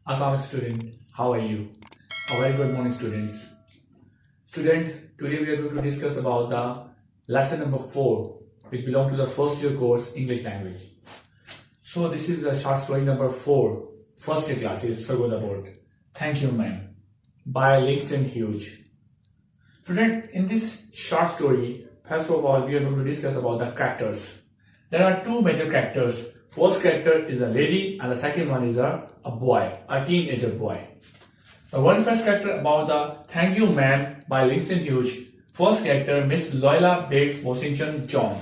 Assalamu student, how are you? A very good morning students. Student, today we are going to discuss about the lesson number 4 which belong to the first year course English language. So this is the short story number 4, first year classes, so go the board. Thank you ma'am, by Langston Hughes. Student, in this short story, first of all we are going to discuss about the characters. There are two major characters. First character is a lady and the second one is a boy, a teenager boy. The one first character about the Thank You Ma'am by Langston Hughes. First character Miss Loyola Bates Washington John.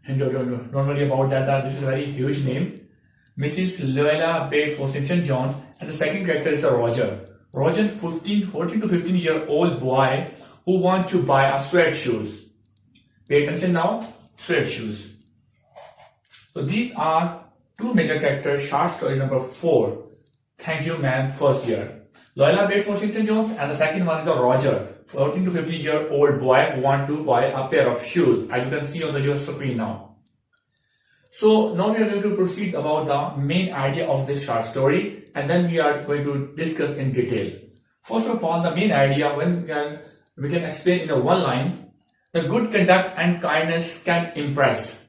And don't worry about that, this is a very huge name. Mrs. Loyola Bates Washington John. And the second character is a Roger. Roger, 14 to 15-year-old boy who want to buy a sweat shoes. Pay attention now, sweat shoes. So these are two major characters, short story number 4. Thank you ma'am, first year. Loyola Bates Washington Jones, and the second one is a Roger, 14 to 15-year-old boy who want to buy a pair of shoes, as you can see on your screen now. So now we are going to proceed about the main idea of this short story, and then we are going to discuss in detail. First of all, the main idea, when we can explain in a one line. The good conduct and kindness can impress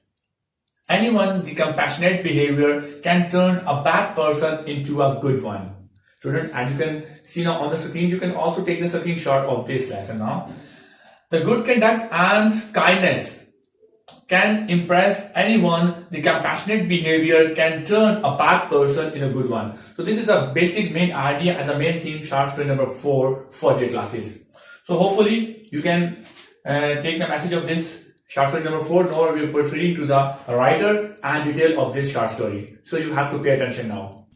anyone. The compassionate behavior can turn a bad person into a good one. Student, as you can see now on the screen, you can also take the screenshot of this lesson now. The good conduct and kindness can impress anyone. The compassionate behavior can turn a bad person in a good one. So this is the basic main idea and the main theme, short story number 4, first year classes. So hopefully you can take the message of this short story number 4. Now we are proceeding to the writer and detail of this short story. So you have to pay attention now.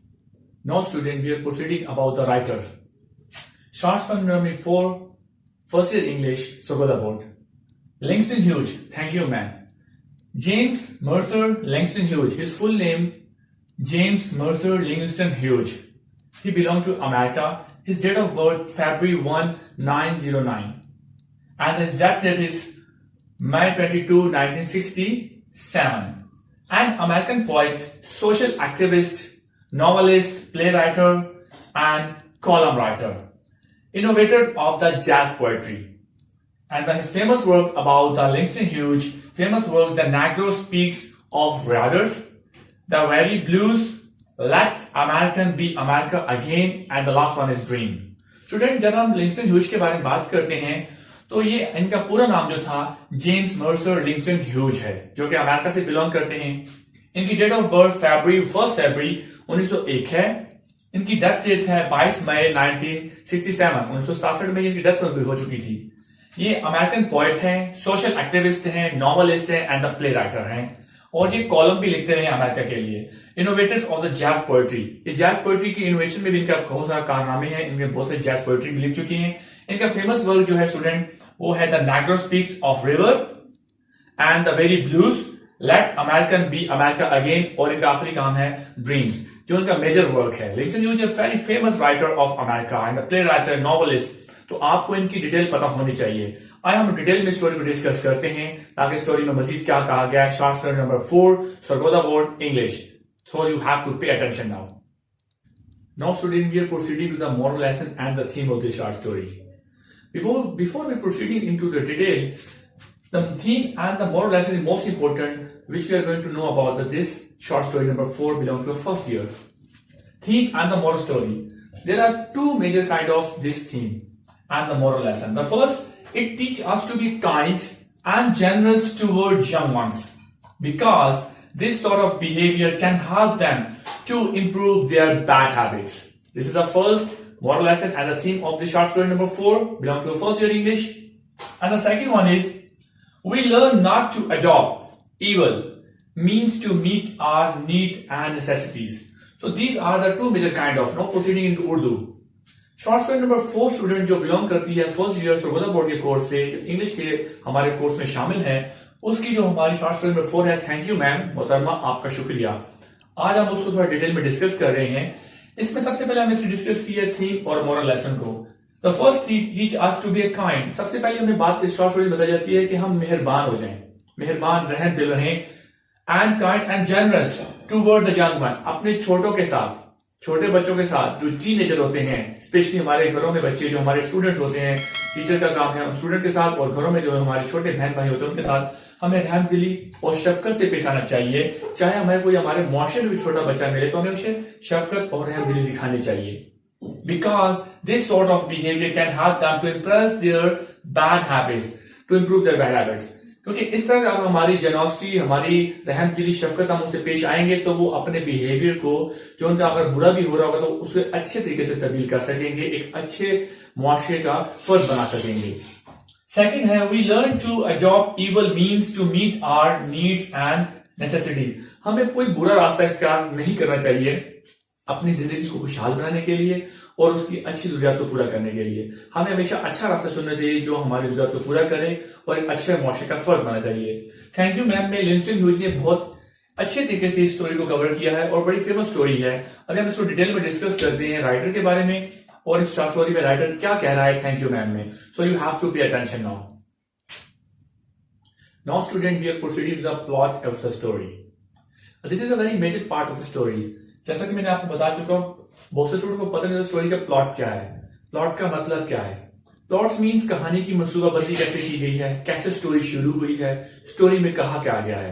Now student, we are proceeding about the writer. Short story number 4, first year English, so go the board. Langston Hughes, thank you ma'am. James Mercer Langston Hughes, his full name James Mercer Langston Hughes. He belonged to America. His date of birth February 1, 1909. And his death date is May 22, 1967. An American poet, social activist, novelist, playwright, and column writer. Innovator of the jazz poetry. And his famous work about the Langston Hughes, famous work, The Negro Speaks of Brothers, The Very Blues, Let American Be America Again, and the last one is Dream. Student, जब हम Langston Hughes के बारे में बात करते हैं तो ये इनका पूरा नाम जो था जेम्स मर्सर लिंगस्टन ह्यूज है, जो कि अमेरिका से बिलोंग करते हैं. इनकी डेट ऑफ बर्थ फरवरी 1901 है. इनकी डेथ डेट है 22 मई 1967 में इनकी डेथ हो चुकी थी. ये अमेरिकन पोएट हैं, सोशल एक्टिविस्ट हैं, नॉवेलिस्ट हैं एंड द प्ले राइटर हैं, और ये कॉलम भी लिखते रहे अमेरिका के लिए. Innovators of the jazz poetry. ये जैज पोएट्री की इनोवेशन में भी इनका बहुत सारा कारनामे हैं. इनमें बहुत सारी जैज पोएट्री भी लिख चुकी हैं. इनका फेमस वर्क जो है स्टूडेंट वो है the negro speaks of river and the very blues, let American be America again, और इनका आखिरी काम है ड्रीम्स, जो इनका मेजर वर्क है. लेकिन huge is very famous writer of America and play writer, novelist. तो आपको इनकी डिटेल पता होनी चाहिए. आइए हम डिटेल में स्टोरी को डिस्कस करते हैं ताकि स्टोरी में मजीद क्या कहा गया है. Short story number 4, so go the board English, so you have to pay attention now. Now student, we are proceeding to the moral lesson and the theme of this short story. Before we proceeding into the detail, the theme and the moral lesson is most important, which we are going to know about this short story number 4 belongs to the first year. Theme and the moral story. There are two major kind of this theme and the moral lesson. The first, it teaches us to be kind and generous towards young ones, because this sort of behavior can help them to improve their bad habits. This is the first moral lesson and the theme of the short story number 4 belongs to the first year English. And the second one is, we learn not to adopt evil means to meet our need and necessities. So these are the two major kind of. Now proceeding into Urdu. Short story number 4 student जो belong करती है first year Sargodha board के course से, English के हमारे course में शामिल है, उसकी जो हमारी शॉर्ट स्टोरी नंबर 4 है. थैंक यू मैम, मोहतरमा, आपका शुक्रिया. आज हम उसको थोड़ा डिटेल में डिस्कस कर रहे हैं. इसमें सबसे पहले हमने डिस्कस किया थीम और मोरल लेसन को. The first teach us to be a kind. सबसे पहले हमें बात इस शॉर्ट स्टोरी में बताई जाती है कि हम मेहरबान हो जाएं, मेहरबान रहें, दिल रहें, and kind and generous toward the young one. अपने छोटों के साथ, छोटे बच्चों के साथ जो टीनेजर होते हैं, स्पेशली हमारे घरों में बच्चे जो हमारे स्टूडेंट्स होते हैं, टीचर का काम है स्टूडेंट के साथ, और घरों में जो हमारे छोटे बहन भाई होते हैं उनके साथ हमें रहमदिली और शफकत से पेश आना चाहिए। चाहे हमें कोई हमारे मुआशरे में भी छोटा बच्चा मिले तो हमें उसे शफकत और रहमदिली दिखानी चाहिए, because this sort of behavior can help them to impress their bad habits, to improve their bad habits। क्योंकि इस तरह अगर हमारी जेनोसिटी, हमारी रहमदिली, शफकत हम उनसे पेश आएंगे तो वो अपने बिहेवियर को, जो उनका अगर बुरा भी हो रहा होगा तो उसे अच्छे तरीके से तब्दील कर सकेंगे, एक अच्छे मुआशरे का फर्ज बना सकेंगे। सेकंड है, we learn to adopt evil means to meet our needs and necessity. हमें कोई बुरा रास्ता इख्तियार नहीं करना चाहिए अपनी जिंदगी को खुशहाल बनाने के लिए और उसकी अच्छी जरूरियात को पूरा करने के लिए। हमें हमेशा अच्छा रास्ता चुनना चाहिए जो हमारी जरूरत को पूरा करे और एक अच्छे मुआशरे का फर्ज बना चाहिए। थैंक यू मैम में लिंस्टन ह्यूज ने बहुत अच्छे तरीके से इस स्टोरी को कवर किया है और बड़ी फेमस स्टोरी है। अभी हम इसको डिटेल में डिस्कस करते हैं राइटर के बारे में और इस स्टोरी में राइटर क्या कह रहा है थैंक यू मैम में। So you have to pay attention now. Now student, we are proceeding with the plot of the story. This is a very major part of the story. जैसा कि मैंने आपको बता चुका हूं, बहुत से स्टूडेंट को पता नहीं स्टोरी का प्लॉट क्या है, प्लॉट का मतलब क्या है। प्लॉट्स मींस कहानी की मंसूबाबंदी कैसे की गई है, कैसे स्टोरी शुरू हुई है, स्टोरी में कहा क्या गया है।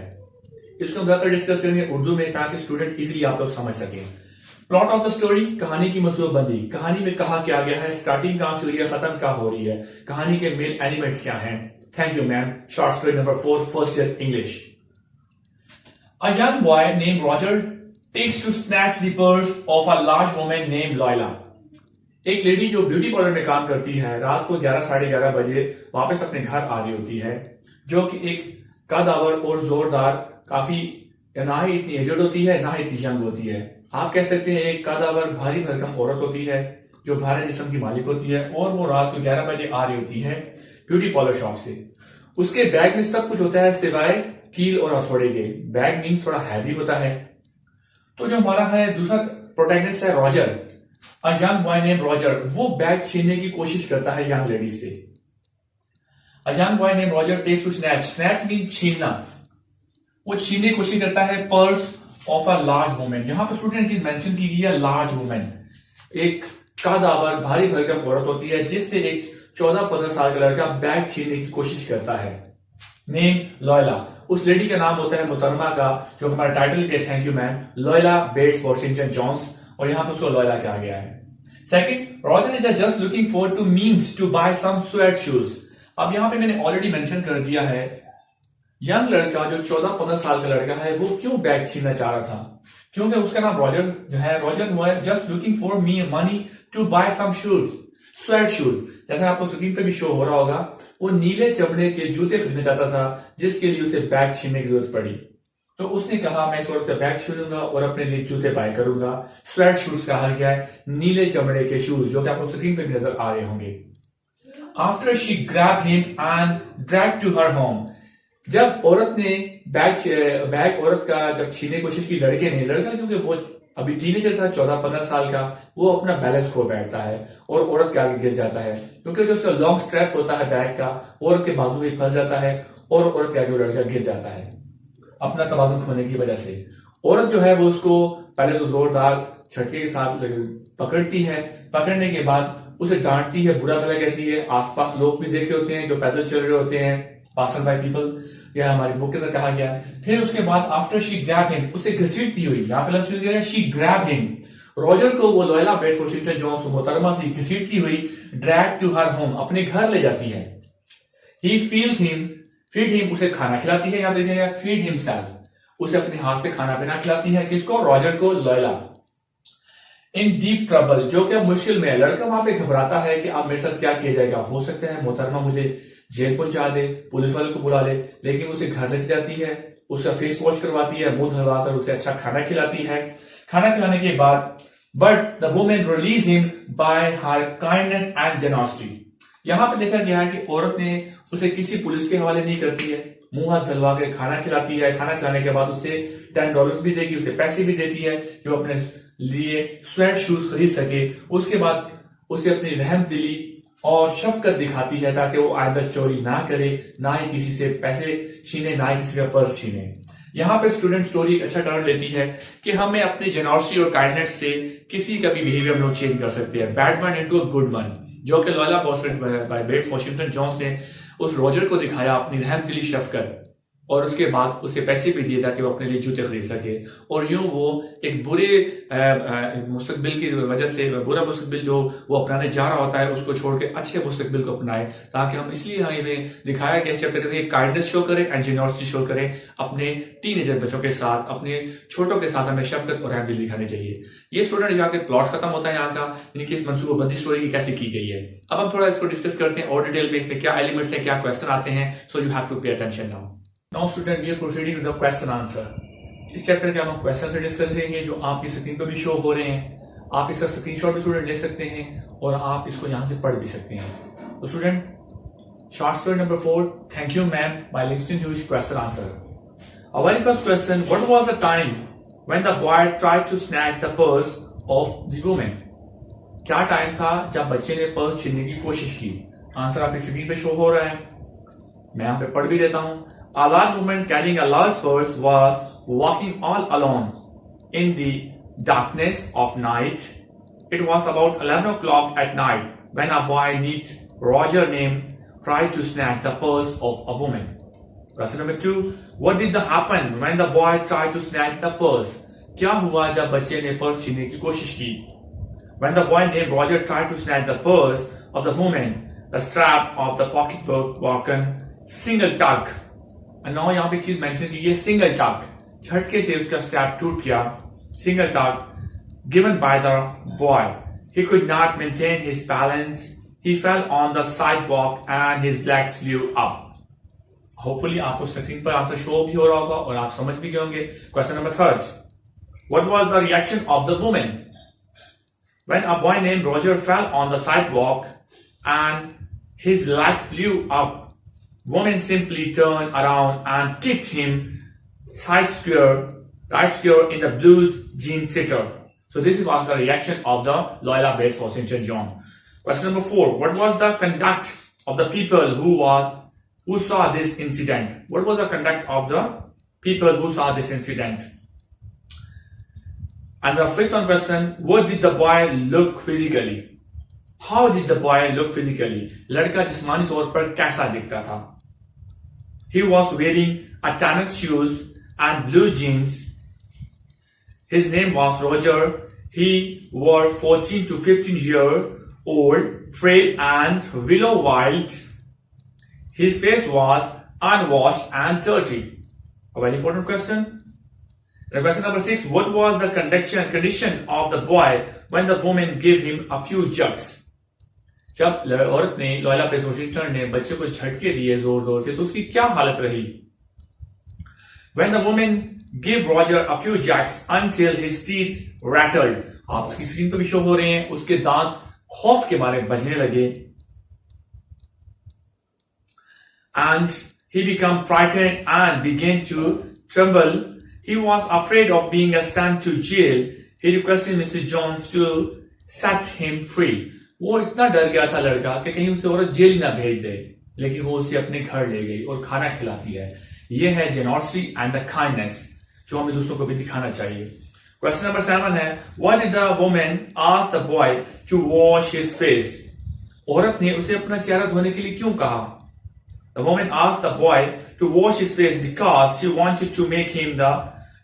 इसको हम ज्यादातर डिस्कस करेंगे उर्दू में ताकि स्टूडेंट इजीली आप लोग समझ सकें। प्लॉट ऑफ द स्टोरी, कहानी की मंसूबाबंदी, कहानी में कहा क्या गया है, स्टार्टिंग कहां से हुई है, खत्म कहां हो रही है, कहानी के मेन एलिमेंट्स क्या हैं। Thank you ma'am. Short story number 4, first year English. A young boy named Roger takes to snatch the purse of a large woman named Loila। एक लेडी जो ब्यूटी पार्लर में काम करती है रात को 11 साढ़े 11 बजे वापस अपने घर आ रही होती है, जो कि एक कदावर और जोरदार, काफी ना ही इतनी एजड होती है ना ही इतनी यंग होती है। आप कह सकते हैं एक कदावर भारी भरकम औरत होती है जो भारी जिस्म की मालिक होती है और वो रात को 11 बजे आ रही होती है ब्यूटी पार्लर शॉप से। उसके बैग में सब कुछ होता है सिवाय कील और हथौड़े के। बैग मीन्स थोड़ा हैवी होता है। तो जो हमारा है दूसरा प्रोटैगनिस्ट है Roger, a young boy name Roger, वो बैग छीनने की कोशिश करता है यंग लेडी से। A young boy name Roger takes to snatch, snatch mean छीनना, वो छीनने की कोशिश करता है purse of a large women. यहां पर स्टूडेंट चीज मेंशन की गई है लार्ज वुमेन, एक कदावर भारी भरकम औरत होती है जिससे एक 14-15 साल का लड़का बैग छीनने की कोशिश करता है। नेम लॉयला, उस लेडी का नाम होता है मुतरमा का, जो हमारा टाइटल पे thank you ma'am, Luella Bates Washington Jones, और यहां पर उसको लॉयला कहा गया है। Second, Roger is just looking for to means to buy some suede shoes. अब यहां पे मैंने ऑलरेडी मेंशन कर दिया है यंग लड़का जो 14-15 साल का लड़का है वो क्यों बैग छीनना चाह रहा था, क्योंकि उसका नाम रॉजर जो है, Roger just looking for me money to buy some shoes, suede shoes. जैसा आपको स्क्रीन पे भी शो हो रहा होगा, वो नीले चमड़े के जूते खरीदना चाहता था जिसके लिए उसे बैग छीनने की जरूरत पड़ी। तो उसने कहा मैं इस औरत का बैग छीनूंगा और अपने लिए जूते बाय करूंगा। स्वेट शूज कहा गया है नीले चमड़े के शूज, जो कि आपको स्क्रीन पे भी नजर आ रहे होंगे। After she grab him and drag to her home, जब औरत ने बैग औरत का जब छीनने की कोशिश की लड़के ने, लड़का क्योंकि वो अभी टीनेजर था 14-15 साल का, वो अपना बैलेंस खो बैठता है और औरत के आगे गिर जाता है, क्योंकि जो उसका लॉन्ग स्ट्रैप होता है बैग का औरत के बाजू में फंस जाता है और औरत के आगे वो लड़का गिर जाता है अपना तवाज़ुन खोने की वजह से। औरत जो है वो उसको पहले तो जोरदार झटके के साथ पकड़ती है, पकड़ने के बाद उसे डांटती है, बुरा भला कहती है। आसपास लोग भी देख रहे होते हैं जो पैदल चल रहे होते हैं, पासर बाय पीपल, यह हमारी बुक के अंदर कहा गया है। फिर उसके बाद आफ्टर शी ग्रैब हिम, उसे घसीटती हुई, यहाँ पे लफ्ज यूज किया है शी ग्रैब हिम, रॉजर को वो लॉयला बेट्स वॉशिंगटन जॉन्स मोहतरमा से घसीटती हुई ड्रैग टू हर होम, अपने घर ले जाती है। He feels him, feed him, उसे खाना खिलाती है, यहाँ देखिएगा फीड हिमसेल्फ, उसे अपने हाथ से खाना पीना खिलाती है। किसको? रॉजर को, लॉयला। इन डीप ट्रबल, जो कि मुश्किल में है, लड़का वहां पे घबराता है कि अब मेरे साथ क्या किया जाएगा, हो सकता है मोहतरमा मुझे जेल पहुंचा दे, पुलिस वाले को बुला ले, लेकिन उसे घर लेके जाती है, उसका फेस वॉश करवाती है, मुंह धुलवाकर उसे अच्छा खाना खिलाती है। खाना खिलाने के बाद but the women release him by her kindness and generosity, यहां पे देखा गया है कि औरत ने उसे किसी पुलिस के हवाले नहीं करती है, मुंह हाथ धलवा के खाना खिलाती है। खाना खिलाने के बाद उसे $10 भी देगी, उसे पैसे भी देती है जो अपने लिए स्वेट शूज खरीद सके। उसके बाद उसे अपनी रहम दिली और शफकत दिखाती है ताकि वो आइंदा चोरी ना करे, ना ही किसी से पैसे छीने, ना ही किसी का पर्स छीने। यहाँ पे स्टूडेंट स्टोरी अच्छा टर्न लेती है कि हमें अपनी जेनोसिटी और काइंडनेस से किसी का भी बिहेवियर हम लोग चेंज कर सकते हैं, bad one into a good one, जो कि लॉयला बाय बेट वॉशिंगटन जॉन्स ने उस रॉजर को दिखाया अपनी रहमदिली शफकत, और उसके बाद उसे पैसे भी दिए ताकि वो अपने लिए जूते खरीद सके, और यूं वो एक बुरे मुस्तकबिल की वजह से, बुरा मुस्तकबिल जो वो अपनाने जा रहा होता है उसको छोड़ के अच्छे मुस्तकबिल को अपनाए, ताकि हम इसलिए हमें दिखाया गया इस चैप्टर में काइंडनेस शो करें एंड जेनोसिटी शो करें अपने टीनेजर बच्चों के साथ, अपने छोटों के साथ हमें शफकत और रहमदिली दिखानी चाहिए। ये स्टूडेंट जाके प्लॉट खत्म होता है यहाँ का, यानी कि मंसूबाबंदी स्टोरी की कैसे की गई है। अब हम थोड़ा इसको डिस्कस करते हैं और डिटेल में, इसमें क्या एलिमेंट्स हैं, क्या क्वेश्चन आते हैं, so you have to pay attention now. Now student, we are proceeding to the question answer. इस चैप्टर के हम क्वेश्चन से डिस्कस करेंगे जो आपकी स्क्रीन पर भी शो हो रहे हैं। आप इसका स्क्रीनशॉट भी स्टूडेंट ले सकते हैं और आप इसको यहाँ से पढ़ भी सकते हैं। तो student, short story number 4, thank you ma'am, by Langston Hughes, question answer. Our very first question, what was the time when the boy tried to snatch the purse of the woman? क्या time था जब बच्चे ने purse छीनने की कोशिश की? Answer आपकी स्क्रीन पे शो हो रहा है, मैं यहाँ पे पढ़ भी देता हूँ। A large woman carrying a large purse was walking all alone in the darkness of night. It was about 11 o'clock at night when a boy named Roger tried to snatch the purse of a woman. Question number 2. What did happen when the boy tried to snatch the purse? क्या हुआ जब बच्चे ने purse छीनने की कोशिश की? When the boy named Roger tried to snatch the purse of the woman, the strap of the pocketbook broken, single tug. Now यहाँ पे एक चीज मेंशन की है, सिंगल टग, झटके से उसका स्ट्रैप टूट गया, single tug given by the boy, he could not maintain his balance, he fell on the sidewalk and his legs flu up. Hopefully आपको स्क्रीन पर आंसर शो भी हो रहा होगा और आप समझ भी गए होंगे। Question number 3, what was the reaction of the woman when a boy named Roger fell on the sidewalk and his legs flu up? Woman simply turned around and kicked him right square in the blue jean sitter. So this was the reaction of the Loyola Bates Washington John. Question number 4. What was the conduct of the people who saw this incident? What was the conduct of the people who saw this incident? And the fifth one question, what did the boy look physically? How did the boy look physically? लड़का जिस्मानी तौर पर कैसा दिखता था? He was wearing a tennis shoes and blue jeans. His name was Roger. He was 14 to 15-year-old, frail and willow white. His face was unwashed and dirty. A very important question. Question number 6. What was the condition of the boy when the woman gave him a few jerks? जब औरत ने, Loyola Bates Washington ने बच्चे को झटके दिए जोर जोर से, तो उसकी क्या हालत रही? When the woman gave Roger a few jacks until his teeth rattled. आप उसकी स्क्रीन पर भी शो हो रहे हैं, उसके दांत खौफ के मारे बजने लगे। And he became frightened and began to tremble. He was afraid of being sent to jail. He requested Mr. Jones to set him free. वो इतना डर गया था लड़का कि कहीं उसे औरत जेल ना भेज दे, लेकिन वो उसे अपने घर ले गई और खाना खिलाती है। ये है जेनोसिटी एंड द काइंडनेस जो हमें दूसरों को भी दिखाना चाहिए। क्वेश्चन नंबर 7 है, what did the woman ask the boy to wash his face? औरत ने उसे अपना चेहरा धोने के लिए क्यों कहा? The woman asked the boy to wash his face because she wanted to make him the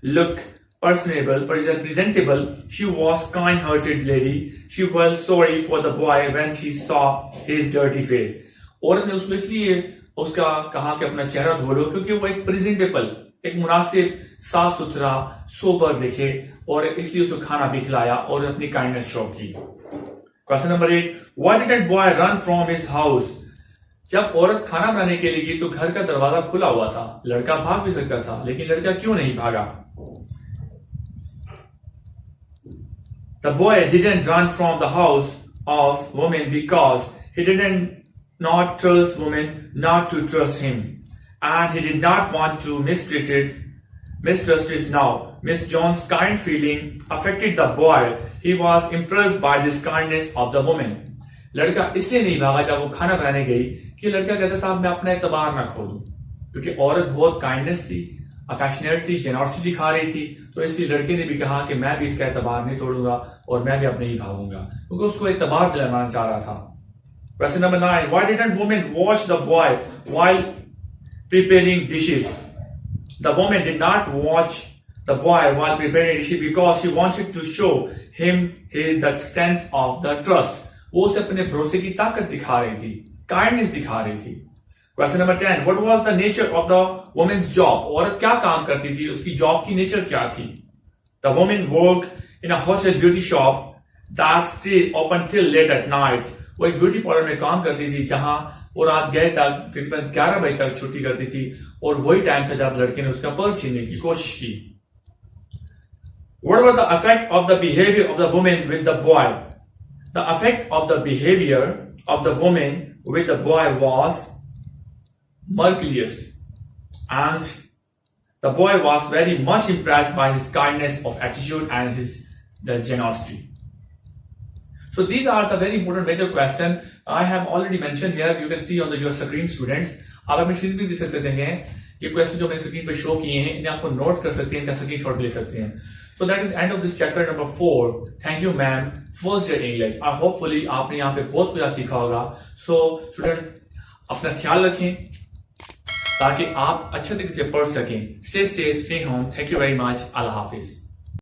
look presentable. She was kind-hearted lady. She felt sorry for the boy when she saw his dirty face. औरत ने उसको इसलिए उसका कहा कि अपना चेहरा धो लो क्योंकि वो एक प्रेजेंटेबल, एक मुनासिब, साफ सुथरा, सोबर दिखे, और इसलिए उसको खाना भी खिलाया और अपनी काइंडनेस शो की। Question number 8, why did that boy run from his house? जब औरत खाना बनाने के लिए गई तो घर का दरवाजा खुला हुआ था, लड़का भाग भी सकता था, लेकिन लड़का क्यों नहीं भागा? The boy didn't run from the house of woman because he didn't not trust woman not to trust him, and he did not want to mistrust it now. Miss John's kind feeling affected the boy. He was impressed by this kindness of the woman. लड़का इसलिए नहीं भागा जब वो खाना बनाने गई कि लड़का कहता था मैं अपना एतबार ना खो दूं, क्योंकि औरत बहुत काइंडनेस थी, अफेक्शनेट थी, जेनोसिटी दिखा रही थी, तो इसलिए लड़के ने भी कहा कि मैं भी इसका एतबार नहीं तोड़ूंगा और मैं भी अपने ही भागूंगा, क्योंकि उसको एतबार दिलाना चाह रहा था। Question number 9. Why didn't woman watch the boy while preparing dishes? The woman did not watch the boy while preparing dishes because she wanted to show him the strength of the trust. वो उसे अपने भरोसे की ताकत दिखा रही थी, kindness दिखा रही थी। Question number 10. What was the nature of the woman's job? औरत क्या काम करती थी, उसकी जॉब की नेचर क्या थी? The woman worked in a hotel beauty shop that stayed open till late at night. वो एक ब्यूटी पार्लर में काम करती थी जहां वो रात गए तक तकरीबन 11 बजे तक छुट्टी करती थी, और वही टाइम था जब लड़के ने उसका पर्स छीनने की कोशिश की। What was the effect of the behavior of the woman with the boy? The effect of the behavior of the woman with the boy was merciless, and the boy was very much impressed by his kindness of attitude and his generosity. So these are the very important major questions I have already mentioned here. You can see on your screen, students. आप अपनी screen पे भी देख सकते हैं ये question जो मैंने स्क्रीन पे शो किए हैं, इन्हें आपको नोट कर सकते हैं, इनका स्क्रीनशॉट ले सकते हैं। So that is end of this chapter number 4. Thank you, ma'am. First year English. Hopefully आपने यहाँ पे बहुत कुछ सीखा होगा। So student, अपना ख्याल रखें ताकि आप अच्छे तरीके से पढ़ सकें। Stay safe, stay home. Thank you very much. Allah Hafiz.